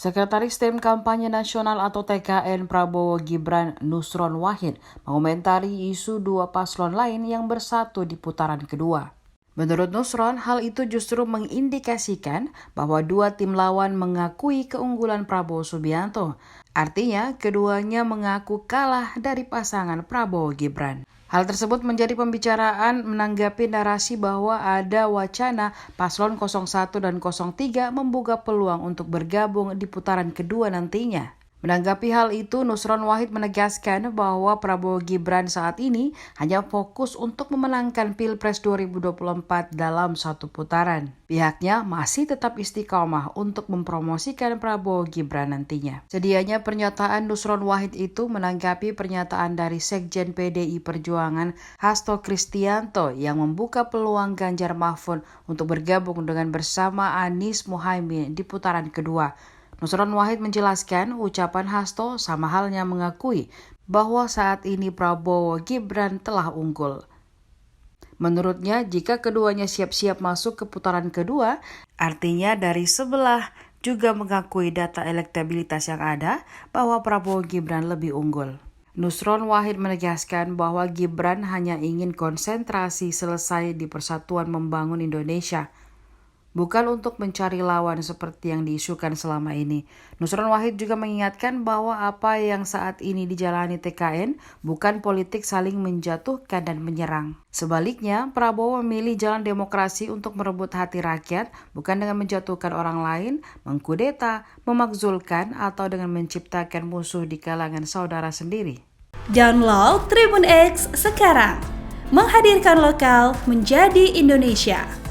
Sekretaris Tim Kampanye Nasional atau TKN Prabowo Gibran Nusron Wahid mengomentari isu dua paslon lain yang bersatu di putaran kedua. Menurut Nusron, hal itu justru mengindikasikan bahwa dua tim lawan mengakui keunggulan Prabowo Subianto. Artinya, keduanya mengaku kalah dari pasangan Prabowo Gibran. Hal tersebut menjadi pembicaraan menanggapi narasi bahwa ada wacana paslon 01 dan 03 membuka peluang untuk bergabung di putaran kedua nantinya. Menanggapi hal itu, Nusron Wahid menegaskan bahwa Prabowo Gibran saat ini hanya fokus untuk memenangkan Pilpres 2024 dalam satu putaran. Pihaknya masih tetap istiqomah untuk mempromosikan Prabowo Gibran nantinya. Sedianya pernyataan Nusron Wahid itu menanggapi pernyataan dari Sekjen PDI Perjuangan Hasto Kristianto yang membuka peluang Ganjar Mahfud untuk bergabung dengan bersama Anies Muhaimin di putaran kedua. Nusron Wahid menjelaskan ucapan Hasto sama halnya mengakui bahwa saat ini Prabowo Gibran telah unggul. Menurutnya, jika keduanya siap-siap masuk ke putaran kedua, artinya dari sebelah juga mengakui data elektabilitas yang ada bahwa Prabowo Gibran lebih unggul. Nusron Wahid menegaskan bahwa Gibran hanya ingin konsentrasi selesai di persatuan membangun Indonesia, bukan untuk mencari lawan seperti yang diisukan selama ini. Nusron Wahid juga mengingatkan bahwa apa yang saat ini dijalani TKN bukan politik saling menjatuhkan dan menyerang. Sebaliknya, Prabowo memilih jalan demokrasi untuk merebut hati rakyat, bukan dengan menjatuhkan orang lain, mengkudeta, memakzulkan, atau dengan menciptakan musuh di kalangan saudara sendiri. Download Tribun X sekarang, menghadirkan lokal menjadi Indonesia.